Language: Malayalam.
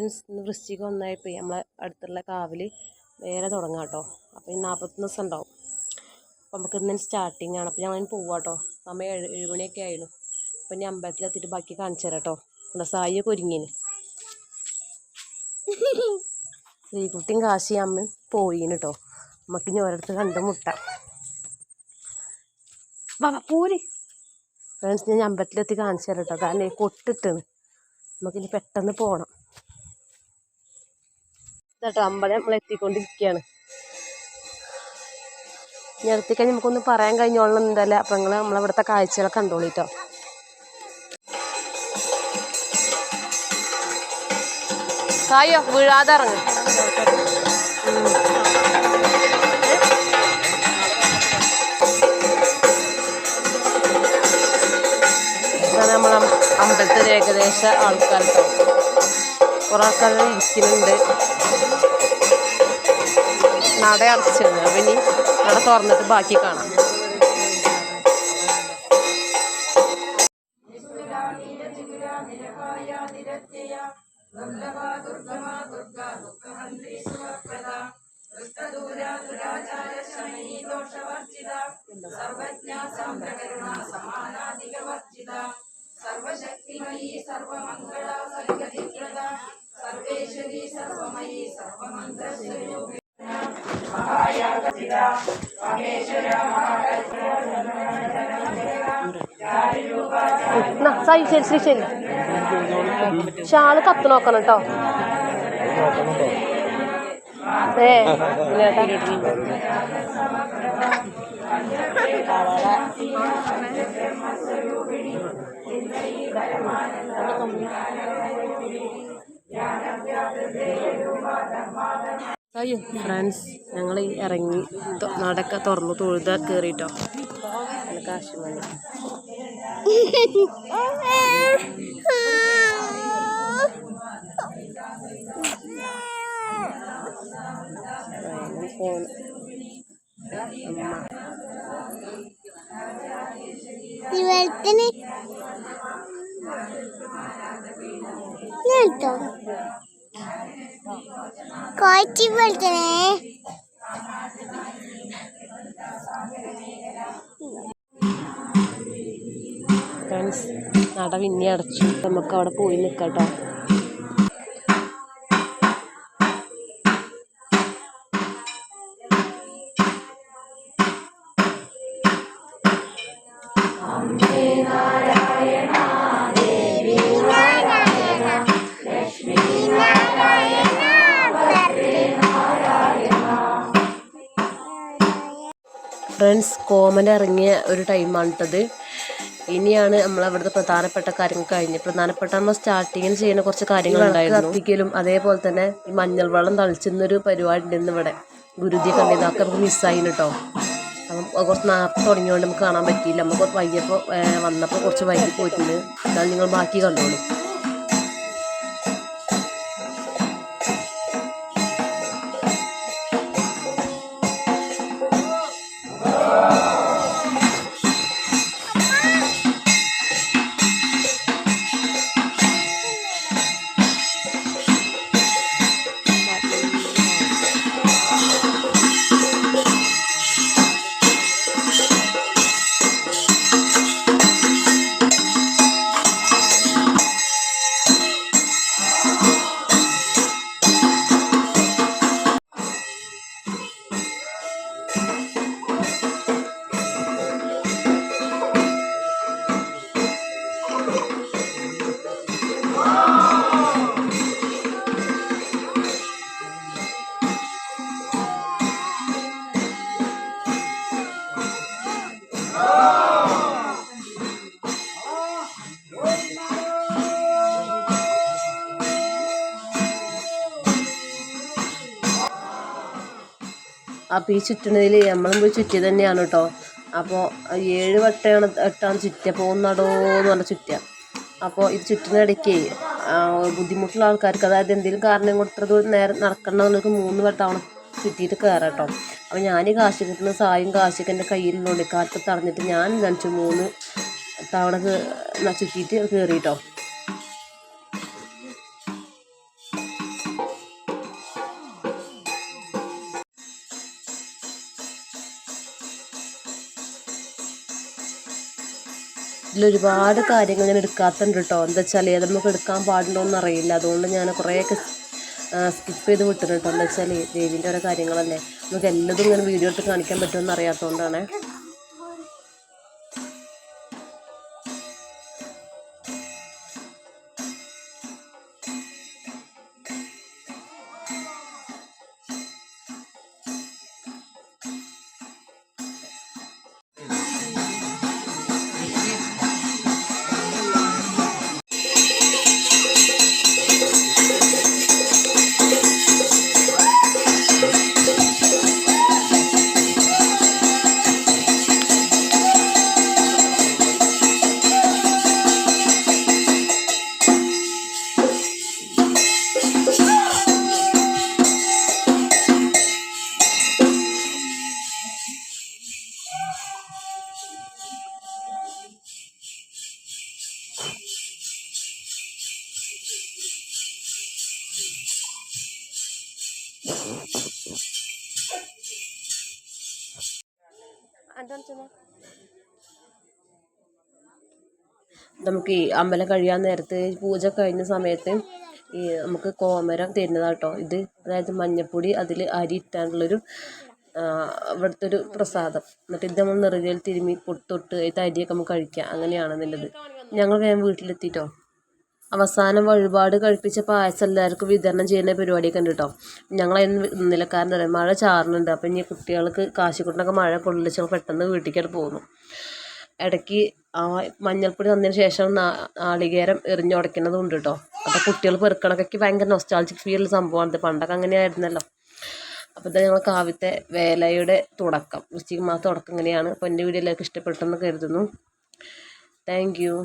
ഫ്രണ്ട്സ്, ഇന്ന് വൃശ്ചിക ഒന്നായപ്പോൾ നമ്മളെ അടുത്തുള്ള കാവിൽ നേരെ തുടങ്ങാം കേട്ടോ. അപ്പോൾ ഈ 41 ദിവസം ഉണ്ടാവും. അപ്പോൾ നമുക്ക് ഇന്ന് സ്റ്റാർട്ടിങ് ആണ്. അപ്പോൾ ഞങ്ങൾ പോവാം കേട്ടോ. സമയം 7 മണിയൊക്കെ ആയിരുന്നു. അപ്പോൾ ഇനി അമ്പലത്തിലെത്തിയിട്ട് ബാക്കി കാണിച്ചു തരാം കേട്ടോ. ഇവിടെ സായിയൊക്കെ ഒരുങ്ങിന്. ശ്രീകുട്ടിയും കാശി അമ്മയും പോയിന് കേട്ടോ. നമുക്ക് ഇനി ഓരോരുത്തർ കണ്ടുമുട്ടാം. പോര് ഫ്രണ്ട്സ്, ഞാൻ അമ്പലത്തിലെത്തി കാണിച്ചു തരാം കേട്ടോ. കാരണം കൊട്ടിട്ടാണ്. നമുക്കിനി പെട്ടെന്ന് പോകണം കേട്ടോ. അമ്പലം നമ്മൾ എത്തിക്കൊണ്ടിരിക്കുകയാണ്. ഇനി എത്തിക്കഴിഞ്ഞ് നമുക്കൊന്നും പറയാൻ കഴിഞ്ഞോളണം എന്തല്ല. അപ്പം നിങ്ങൾ നമ്മളിവിടുത്തെ കാഴ്ചകളൊക്കെ കണ്ടോളിട്ടോ. കായോ വീഴാതെ ഇറങ്ങ്. ഇതാണ് നമ്മളെ അമ്പലത്തിൽ ഏകദേശ ആൾക്കാർ കേട്ടോ. കുറേ ആൾക്കാർ ഇരിക്കുന്നുണ്ട്. നട അടച്ചിരുന്നു. അപ്പം ഇനി നട തുറന്നിട്ട് ബാക്കി കാണാം. സർവശക്തിമയീ സർവമംഗള സർവജിപ്രദ സർവേശ്വരി സർവമയീ സർവമന്ത്രസ്വരൂപി ശരി ശരി ശരി. ഷാള് കത്ത് നോക്കണം കേട്ടോ. ഫ്രണ്ട്സ്, ഞങ്ങൾ ഇറങ്ങി നടക്ക തുറന്നു തൊഴുത കയറിട്ടോ. കാശ് വേണ്ട. ഫ്രണ്ട്സ്, നട പിന്നെ അടച്ചു. നമുക്ക് അവിടെ പോയി നിൽക്കട്ടോ. ഫ്രണ്ട്സ്, കോമൻ ഇറങ്ങിയ ഒരു ടൈമാണിട്ടത്. ഇനിയാണ് നമ്മളവിടുത്തെ പ്രധാനപ്പെട്ട കാര്യങ്ങൾ കഴിഞ്ഞ്. പ്രധാനപ്പെട്ട നമ്മൾ സ്റ്റാർട്ടിങ്ങിൽ ചെയ്യുന്ന കുറച്ച് കാര്യങ്ങളുണ്ടായിരുന്നു. കത്തിക്കലും അതേപോലെ തന്നെ ഈ മഞ്ഞൾ വെള്ളം തളിച്ചെന്നൊരു പരിപാടി ഉണ്ടെന്ന് ഇവിടെ ഗുരുജി കണ്ടിരുന്നു. അതൊക്കെ നമുക്ക് മിസ്സായിന് കേട്ടോ. അപ്പം കുറച്ച് നേരത്തെ തുടങ്ങിയോണ്ട് നമുക്ക് കാണാൻ പറ്റിയില്ല. നമുക്ക് വൈകിയപ്പോൾ വന്നപ്പോൾ കുറച്ച് വൈകി പോയിട്ടുണ്ട്. എന്നാലും നിങ്ങൾ ബാക്കി കണ്ടോളൂ. അപ്പോൾ ഈ ചുറ്റുന്നതിൽ നമ്മളും പോയി ചുറ്റിയത് തന്നെയാണ് കേട്ടോ. അപ്പോൾ 7 വട്ടമാണ് ചുറ്റുക. പോകുന്നടോന്ന് പറഞ്ഞ ചുറ്റുക. അപ്പോൾ ഇത് ചുറ്റുന്നിടയ്ക്ക് ബുദ്ധിമുട്ടുള്ള ആൾക്കാർക്ക്, അതായത് എന്തെങ്കിലും കാരണം കൊണ്ട് ഇത്ര ദൂരം നേരം നടക്കണമെന്നവർക്ക് 3 വട്ടമാണ് ചുറ്റിയിട്ട് കയറാം കേട്ടോ. അപ്പോൾ ഞാൻ ഈ കാശി കിട്ടുന്ന സായും കാശിയൊക്കെ എൻ്റെ കയ്യിലുള്ളതുകൊണ്ട് കാറ്റ് തടഞ്ഞിട്ട് ഞാൻ നനച്ചു 3 തവണ ചുറ്റിയിട്ട് കയറി കേട്ടോ. ഇതിലൊരുപാട് കാര്യങ്ങൾ ഞാൻ എടുക്കാത്തുണ്ട് കേട്ടോ. എന്താ വെച്ചാൽ ഏത് നമുക്ക് എടുക്കാൻ പാടുണ്ടോയെന്ന് അറിയില്ല. അതുകൊണ്ട് ഞാൻ കുറേയൊക്കെ സ്കിപ്പ് ചെയ്ത് വിട്ടിട്ടുണ്ട് കേട്ടോ. എന്താ വെച്ചാൽ ദേവീൻ്റെ ഓരോ കാര്യങ്ങളല്ലേ, നമുക്ക് എല്ലാതും ഇങ്ങനെ വീഡിയോ എടുത്ത് കാണിക്കാൻ പറ്റുമെന്ന് അറിയാത്തതുകൊണ്ടാണ്. നമുക്ക് ഈ അമ്പലം കഴിയാൻ നേരത്ത് പൂജ കഴിഞ്ഞ സമയത്ത് ഈ നമുക്ക് കോമരം തരുന്നതാട്ടോ ഇത്. അതായത് മഞ്ഞപ്പൊടി അതിൽ അരി ഇട്ടാനുള്ളൊരു ഇവിടുത്തെ ഒരു പ്രസാദം. എന്നിട്ട് ഇത് നമ്മൾ നെറുകയിൽ തിരുമ്മി തൊട്ട് ഇത് അരിയൊക്കെ നമുക്ക് കഴിക്കാം. അങ്ങനെയാണെന്നുള്ളത്. ഞങ്ങൾ വേഗം വീട്ടിലെത്തിയിട്ടോ. അവസാനം വഴിപാട് കഴിപ്പിച്ച പായസം എല്ലാവർക്കും വിതരണം ചെയ്യുന്ന പരിപാടിയൊക്കെ ഉണ്ട് കേട്ടോ. ഞങ്ങളതിന് നിന്നില്ല. കാരണം അറിയാം, മഴ ചാറുന്നുണ്ട്. അപ്പം ഇനി കുട്ടികൾക്ക് കാശിക്കുട്ടനൊക്കെ മഴ കൊള്ളിച്ച് പെട്ടെന്ന് വീട്ടിലേക്ക് പോകുന്നു. ഇടയ്ക്ക് ആ മഞ്ഞൾപ്പൊടി തന്നതിന് ശേഷം നാളികേരം എറിഞ്ഞുടയ്ക്കുന്നതും ഉണ്ട് കേട്ടോ. അപ്പോൾ കുട്ടികൾ പെറുക്കണക്കൊക്കെ ഭയങ്കര നൊസ്റ്റാൾജിക് ഫീലുള്ള സംഭവമാണ്. പണ്ടൊക്കെ അങ്ങനെയായിരുന്നല്ലോ. അപ്പോൾ ഇത് ഞങ്ങൾ കാവ്യത്തെ വേലയുടെ തുടക്കം, വൃശ്ചിക മാസം തുടക്കം ഇങ്ങനെയാണ്. അപ്പോൾ എൻ്റെ വീഡിയോ എല്ലാവർക്കും ഇഷ്ടപ്പെട്ടെന്ന് കരുതുന്നു. Thank you.